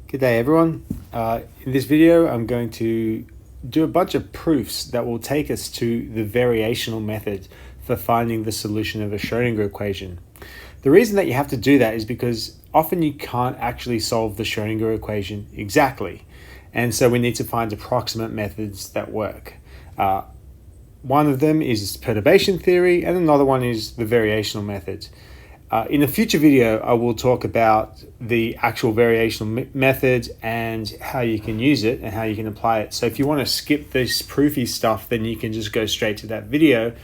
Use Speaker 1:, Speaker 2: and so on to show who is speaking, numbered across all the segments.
Speaker 1: Good day, everyone. In this video, I'm going to do a bunch of proofs that will take us to the variational method for finding the solution of a Schrödinger equation. The reason that you have to do that is because often you can't actually solve the Schrödinger equation exactly. And so we need to find approximate methods that work. One of them is perturbation theory, and another one is the variational method. In a future video, I will talk about the actual variational method and how you can use it and how you can apply it. So if you want to skip this proofy stuff, then you can just go straight to that video.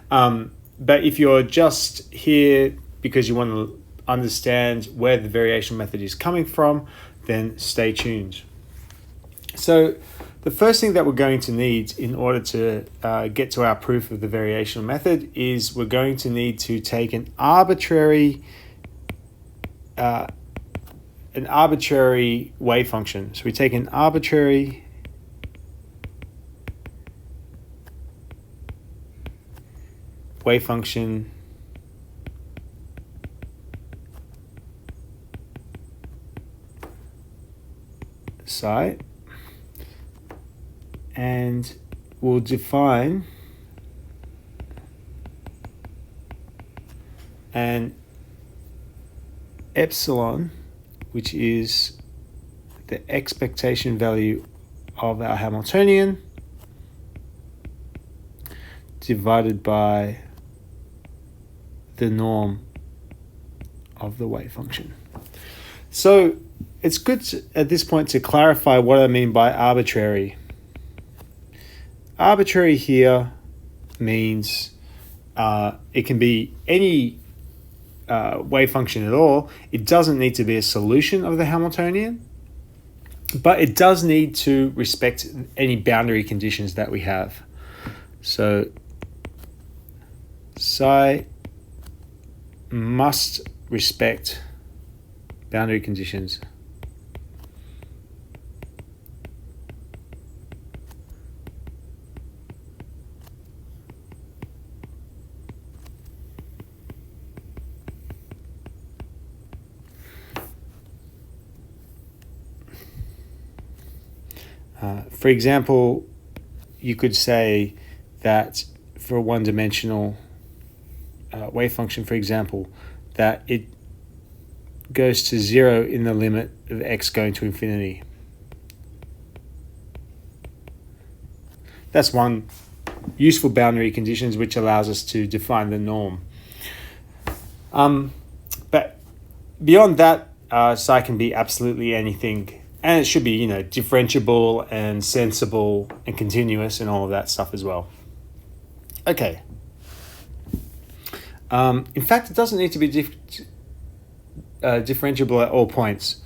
Speaker 1: But if you're just here because you want to understand where the variational method is coming from, then stay tuned. So the first thing that we're going to need in order to get to our proof of the variational method is we're going to need to take an arbitrary wave function. So we take an arbitrary wave function psi, and we'll define an epsilon, which is the expectation value of our Hamiltonian, divided by the norm of the wave function. So it's good at this point to clarify what I mean by arbitrary. Arbitrary here means it can be any wave function at all. It doesn't need to be a solution of the Hamiltonian, but it does need to respect any boundary conditions that we have. So psi must respect boundary conditions. For example, you could say that for a one-dimensional wave function, for example, that it goes to 0 in the limit of x going to infinity. That's one useful boundary conditions which allows us to define the norm. But beyond that, psi can be absolutely anything. And it should be, differentiable and sensible and continuous and all of that stuff as well. Okay. In fact, it doesn't need to be differentiable at all points.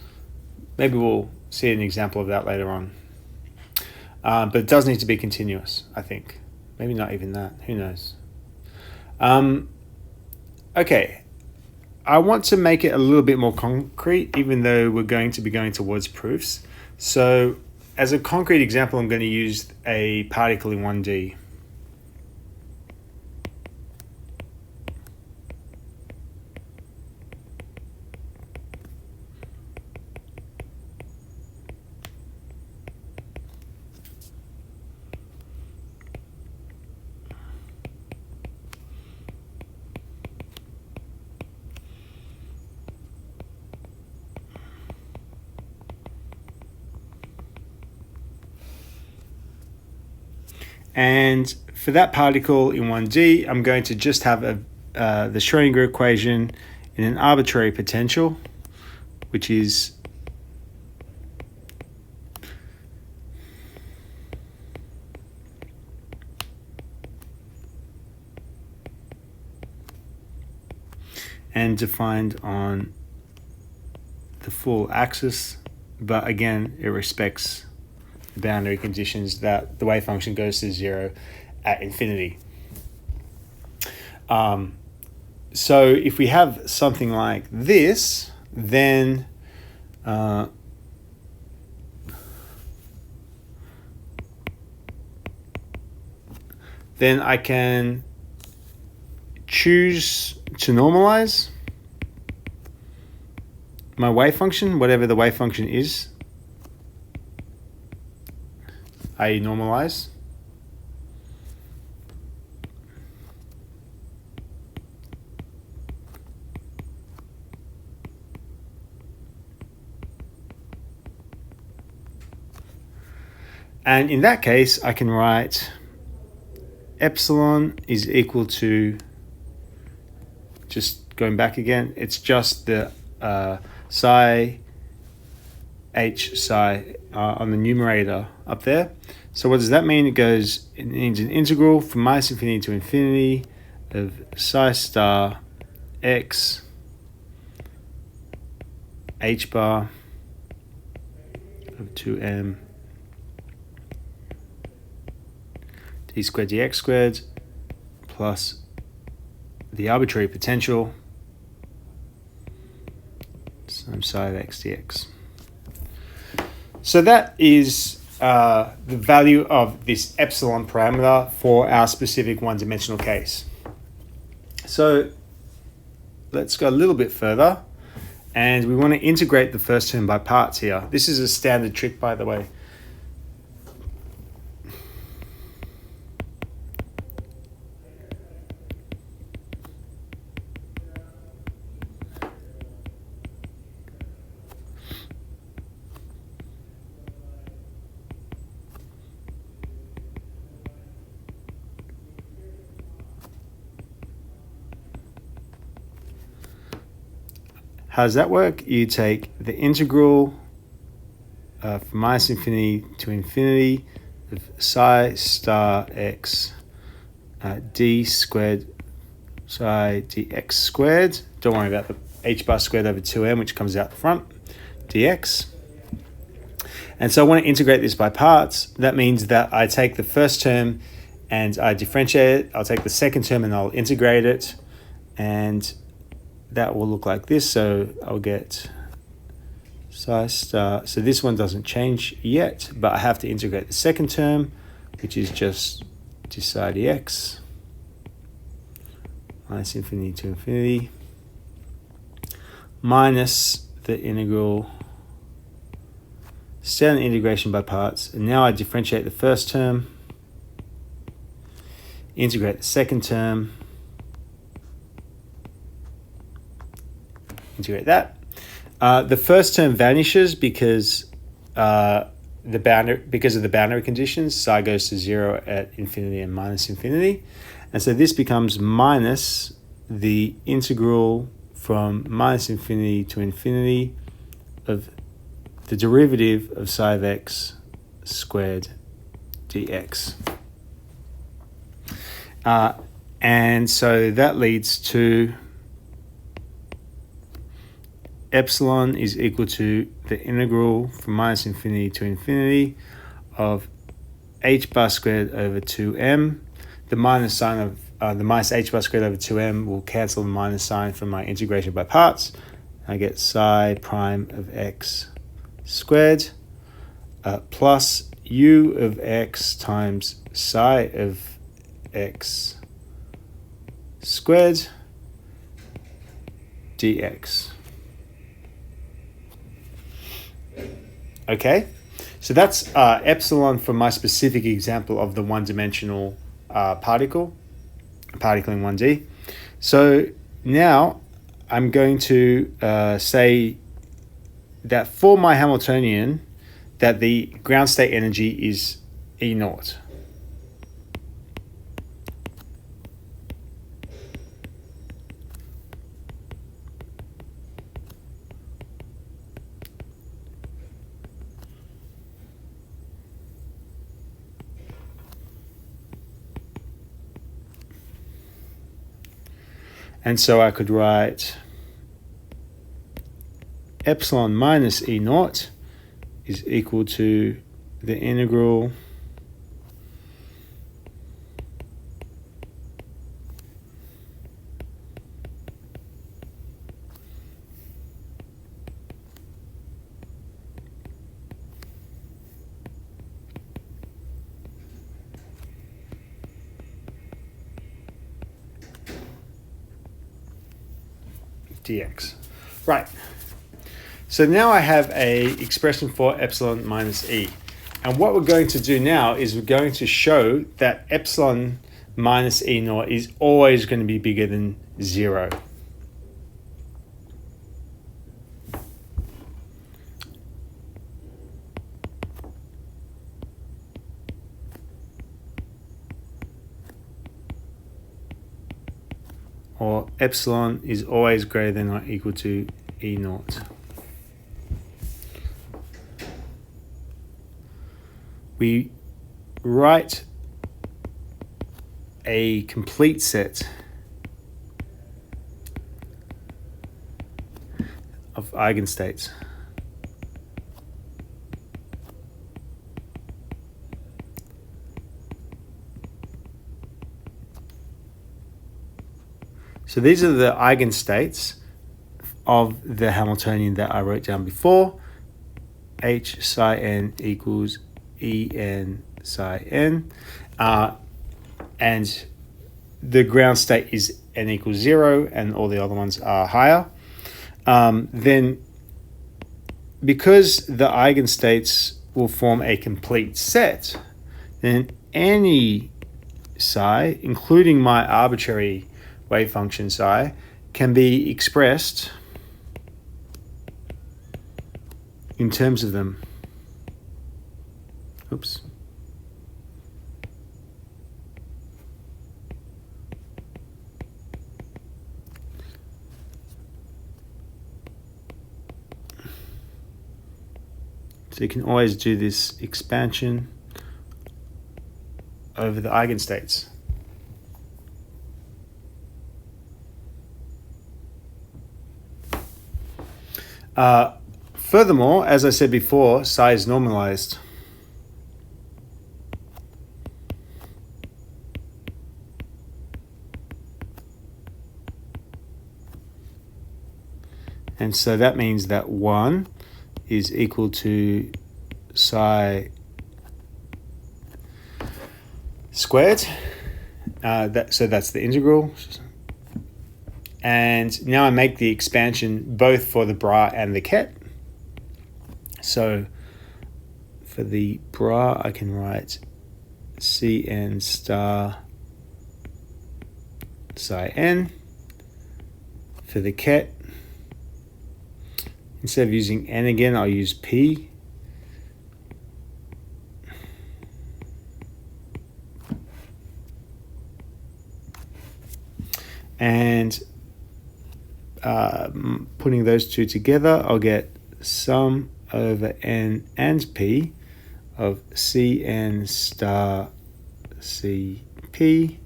Speaker 1: Maybe we'll see an example of that later on. But it does need to be continuous, I think. Maybe not even that. Who knows? Okay. I want to make it a little bit more concrete, even though we're going to be going towards proofs. So as a concrete example, I'm going to use a particle in 1D. And for that particle in 1D, I'm going to just have the Schrödinger equation in an arbitrary potential, which is and defined on the full axis, but again, it respects the boundary conditions that the wave function goes to 0 at infinity. So if we have something like this, then I can choose to normalize my wave function, whatever the wave function is i.e. normalize. And in that case, I can write epsilon is equal to, just going back again, it's just the psi h psi on the numerator up there. So what does that mean? It means an integral from minus infinity to infinity of psi star x h bar of 2m d squared dx squared plus the arbitrary potential times psi of x dx. So that is the value of this epsilon parameter for our specific one-dimensional case. So let's go a little bit further, and we want to integrate the first term by parts here. This is a standard trick, by the way. How does that work? You take the integral from minus infinity to infinity of psi star x d squared psi dx squared. Don't worry about the h bar squared over 2m, which comes out the front, dx. And so I want to integrate this by parts. That means that I take the first term and I differentiate it. I'll take the second term and I'll integrate it. And that will look like this. So I'll get psi star. So this one doesn't change yet, but I have to integrate the second term, which is just d psi dx minus infinity to infinity minus the integral, standard integration by parts. And now I differentiate the first term, integrate the second term, integrate that. The first term vanishes because of the boundary conditions. Psi goes to 0 at infinity and minus infinity. And so this becomes minus the integral from minus infinity to infinity of the derivative of psi of x squared dx. And so that leads to epsilon is equal to the integral from minus infinity to infinity of h bar squared over 2m. The minus sign of the minus h bar squared over 2m will cancel the minus sign from my integration by parts. I get psi prime of x squared plus u of x times psi of x squared dx. Okay, so that's epsilon for my specific example of the one-dimensional particle in 1D. So now I'm going to say that for my Hamiltonian, that the ground state energy is E naught. And so I could write epsilon minus E naught is equal to the integral dx. Right. So now I have a expression for epsilon minus E. And what we're going to do now is we're going to show that epsilon minus E naught is always going to be bigger than 0. Or epsilon is always greater than or equal to E naught. We write a complete set of eigenstates. So these are the eigenstates of the Hamiltonian that I wrote down before. H psi n equals E n psi n. And the ground state is n equals 0, and all the other ones are higher. Then, because the eigenstates will form a complete set, then any psi, including my arbitrary wave function psi, can be expressed in terms of them. Oops. So you can always do this expansion over the eigenstates. Furthermore, as I said before, psi is normalized. And so that means that 1 is equal to psi squared. So that's the integral. And now I make the expansion both for the bra and the ket. So for the bra, I can write Cn star psi n. For the ket, instead of using n again, I'll use p. And putting those two together, I'll get sum over n and p of Cn star Cp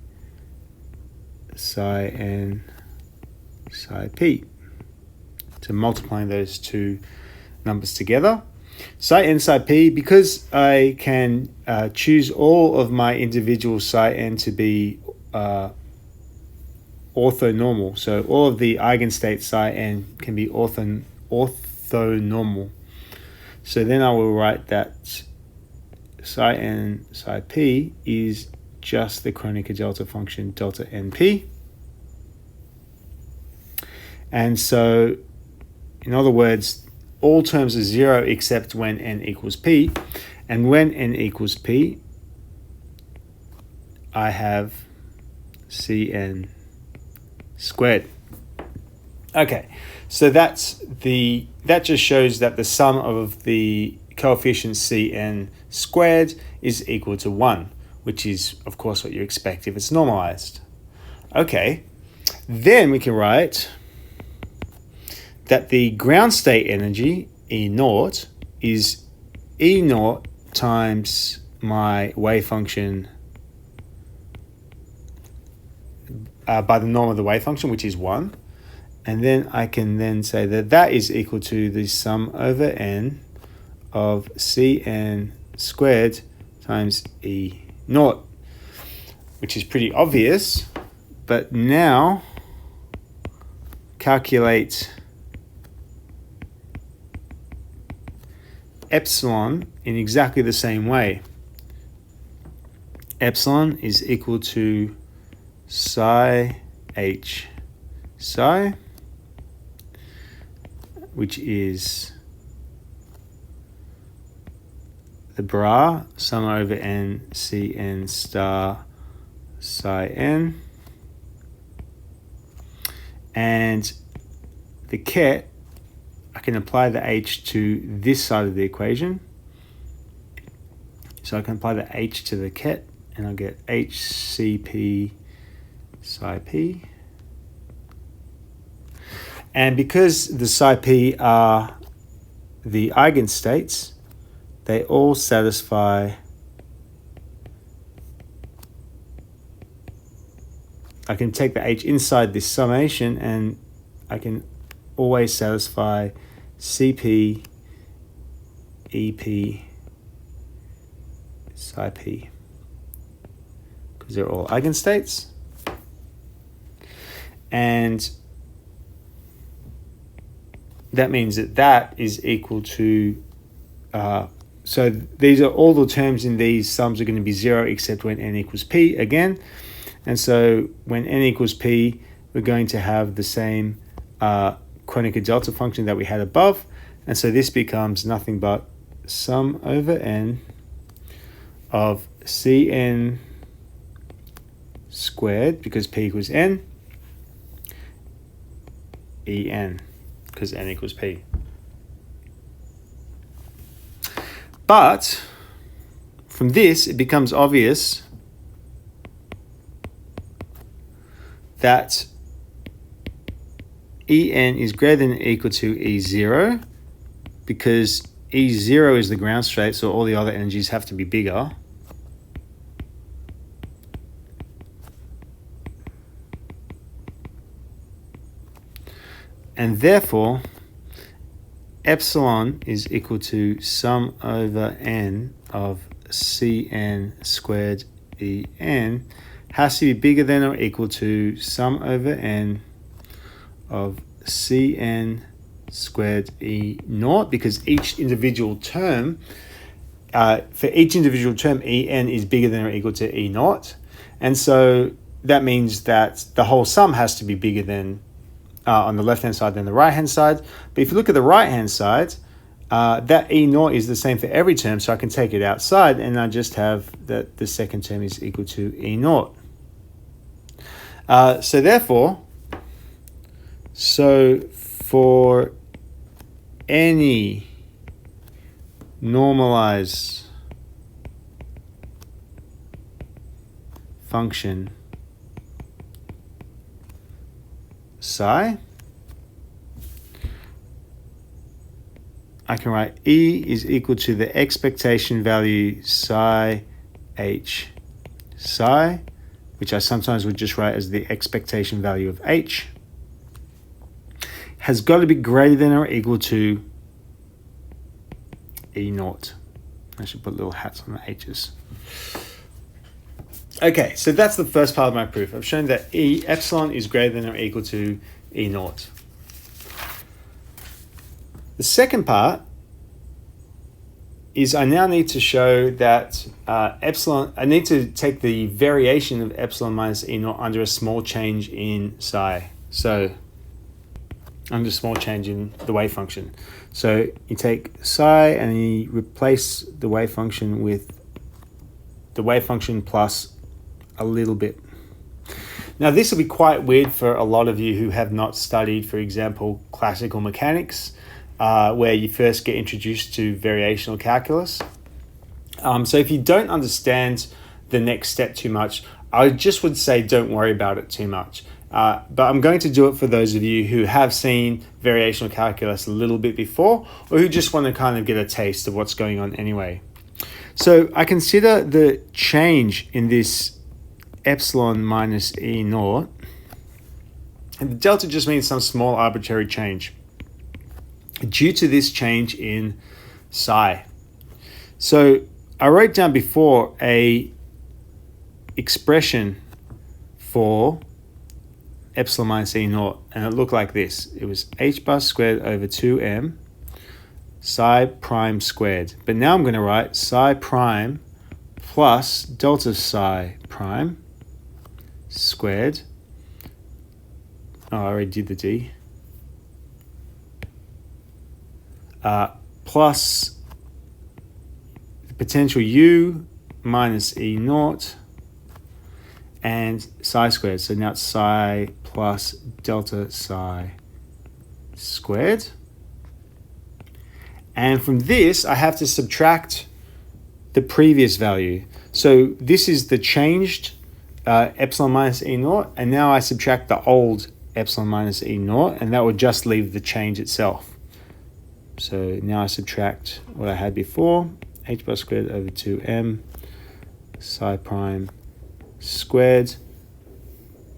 Speaker 1: psi n psi p. So multiplying those two numbers together. Psi n psi p, because I can choose all of my individual psi n to be orthonormal. So all of the eigenstates psi n can be orthonormal. So then I will write that psi n psi p is just the Kronecker delta function delta np. And so, in other words, all terms are 0 except when n equals p. And when n equals p, I have Cn squared. Okay, so that just shows that the sum of the coefficients Cn squared is equal to 1, which is, of course, what you expect if it's normalized. Okay, then we can write that the ground state energy, E naught, is E naught times my wave function by the norm of the wave function, which is 1. And then I can then say that that is equal to the sum over n of Cn squared times E naught, which is pretty obvious. But now calculate epsilon in exactly the same way. Epsilon is equal to psi h psi, which is the bra, sum over n Cn star psi n. And the ket, I can apply the h to this side of the equation. So I can apply the h to the ket, and I'll get hcp psi p. And because the psi p are the eigenstates, they all satisfy, I can take the h inside this summation and I can always satisfy Cp, Ep, psi p, because they're all eigenstates. And that means that that is equal to, so these are all the terms in these sums are going to be 0 except when n equals p again. And so when n equals p, we're going to have the same Kronecker delta function that we had above. And so this becomes nothing but sum over n of Cn squared, because p equals n, En, because n equals p. But from this, it becomes obvious that En is greater than or equal to E0, because E0 is the ground state, so all the other energies have to be bigger. And therefore, epsilon is equal to sum over n of Cn squared En has to be bigger than or equal to sum over n of Cn squared E naught, because each individual term, for each individual term, En is bigger than or equal to E naught. And so that means that the whole sum has to be bigger than on the left-hand side than the right-hand side. But if you look at the right-hand side, that E naught is the same for every term, so I can take it outside and I just have that the second term is equal to E naught. So therefore, for any normalized function psi, I can write E is equal to the expectation value psi h psi, which I sometimes would just write as the expectation value of h, has got to be greater than or equal to E naught. I should put little hats on the h's. Okay, so that's the first part of my proof. I've shown that epsilon is greater than or equal to E naught. The second part is I now need to show that epsilon, I need to take the variation of epsilon minus E naught under a small change in psi. So under a small change in the wave function. So you take psi and you replace the wave function with the wave function plus a little bit. Now this will be quite weird for a lot of you who have not studied, for example, classical mechanics, where you first get introduced to variational calculus. So if you don't understand the next step too much, I just would say don't worry about it too much. But I'm going to do it for those of you who have seen variational calculus a little bit before, or who just want to kind of get a taste of what's going on anyway. So I consider the change in this epsilon minus E naught, and the delta just means some small arbitrary change due to this change in psi. So I wrote down before a expression for epsilon minus E naught, and it looked like this. It was h bar squared over 2m psi prime squared. But now I'm going to write psi prime plus delta psi prime squared. Oh, I already did the d. Plus potential U minus E naught and psi squared. So now it's psi plus delta psi squared. And from this, I have to subtract the previous value. So this is the changed epsilon minus E naught, and now I subtract the old epsilon minus E naught, and that would just leave the change itself. So now I subtract what I had before, h bar squared over 2m psi prime squared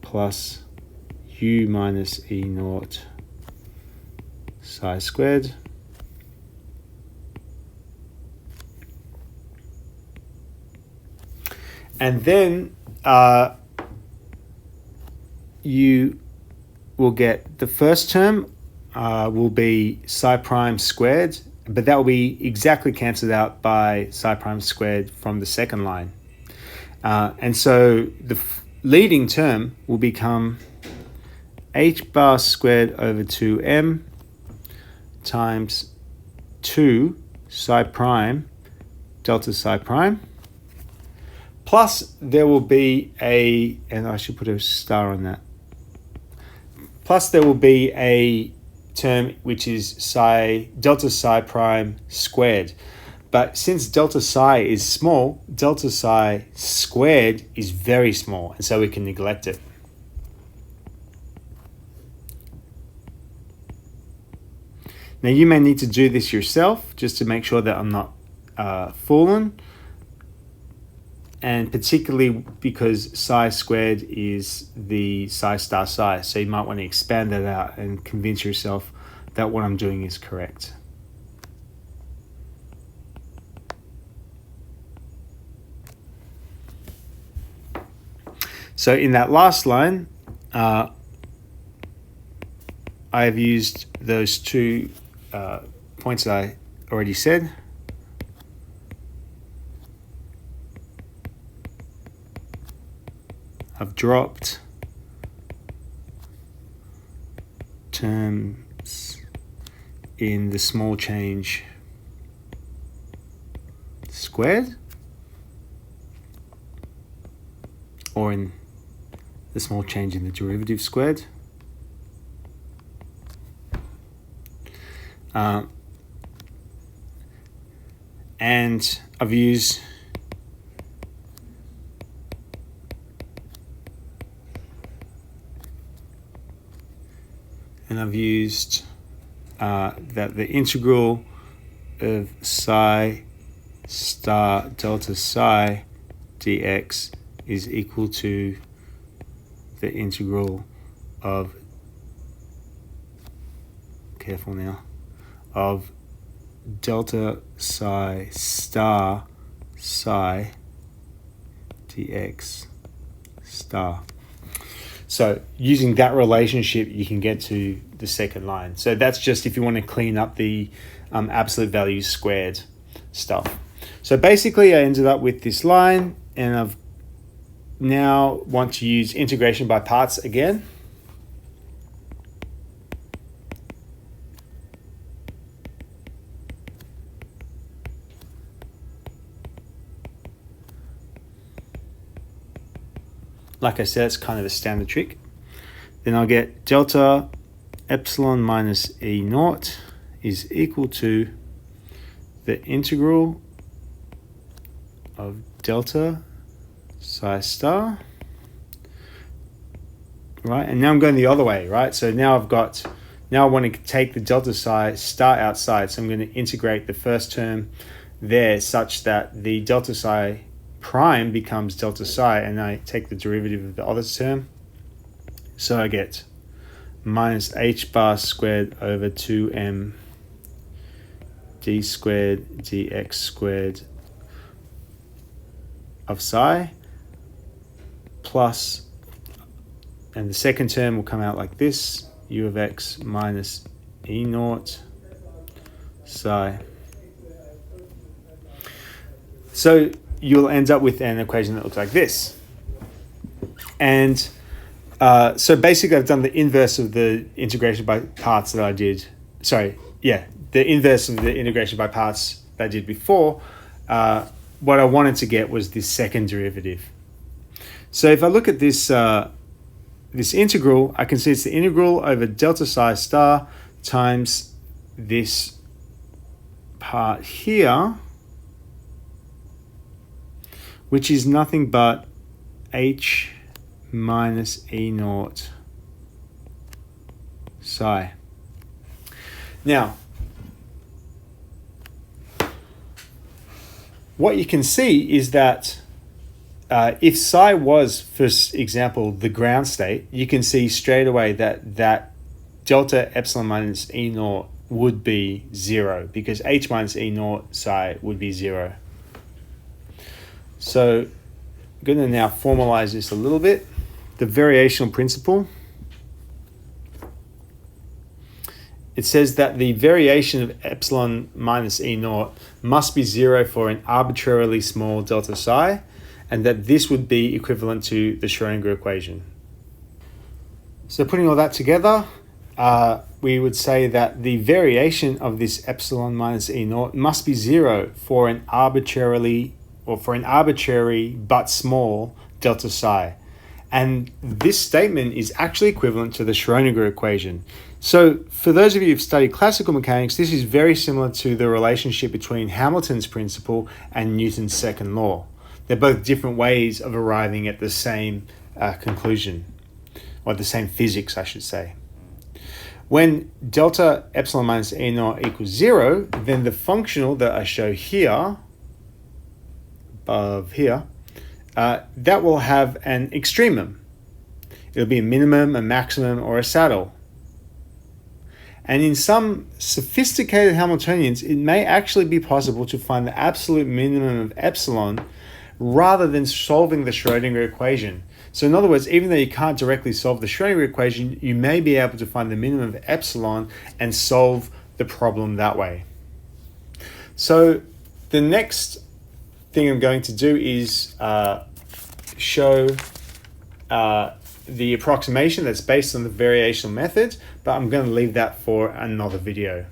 Speaker 1: plus u minus E naught psi squared. And then you will get the first term will be psi prime squared, but that will be exactly cancelled out by psi prime squared from the second line. And so the leading term will become h bar squared over 2m times 2 psi prime delta psi prime. Plus there will be a, and I should put a star on that. Plus there will be a term which is delta psi prime squared. But since delta psi is small, delta psi squared is very small, and so we can neglect it. Now you may need to do this yourself just to make sure that I'm not fooling. And particularly because psi squared is the psi star psi. So you might want to expand that out and convince yourself that what I'm doing is correct. So in that last line, I have used those two points that I already said. I've dropped terms in the small change squared, or in the small change in the derivative squared. And I've used that the integral of psi star delta psi dx is equal to the integral of, careful now, of delta psi star psi dx star. So using that relationship, you can get to the second line. So that's just if you want to clean up the absolute values squared stuff. So basically I ended up with this line, and I've now want to use integration by parts again. Like I said, it's kind of a standard trick. Then I'll get delta epsilon minus E naught is equal to the integral of delta psi star, right? And now I'm going the other way, right? So now I want to take the delta psi star outside. So I'm going to integrate the first term there such that the delta psi prime becomes delta psi, and I take the derivative of the other term. So I get minus h bar squared over 2m d squared dx squared of psi plus, and the second term will come out like this, u of x minus e naught psi. So you'll end up with an equation that looks like this. And so basically I've done the inverse of the integration by parts that I did. The inverse of the integration by parts that I did before. what I wanted to get was this second derivative. So if I look at this, this integral, I can see it's the integral over delta psi star times this part here, which is nothing but h minus e naught psi. Now, what you can see is that if psi was, for example, the ground state, you can see straight away that delta epsilon minus E naught would be 0 because H minus E naught psi would be 0. So I'm going to now formalize this a little bit. The variational principle. It says that the variation of epsilon minus E naught must be 0 for an arbitrarily small delta psi, and that this would be equivalent to the Schrödinger equation. So putting all that together, we would say that the variation of this epsilon minus E naught must be 0 for an arbitrary but small delta psi. And this statement is actually equivalent to the Schrödinger equation. So for those of you who've studied classical mechanics, this is very similar to the relationship between Hamilton's principle and Newton's second law. They're both different ways of arriving at the same conclusion, or the same physics, I should say. When delta epsilon minus E naught equals 0, then the functional that I show here, above here, that will have an extremum. It'll be a minimum, a maximum, or a saddle. And in some sophisticated Hamiltonians, it may actually be possible to find the absolute minimum of epsilon rather than solving the Schrödinger equation. So in other words, even though you can't directly solve the Schrödinger equation, you may be able to find the minimum of epsilon and solve the problem that way. So the next thing I'm going to do is show the approximation that's based on the variational method, but I'm going to leave that for another video.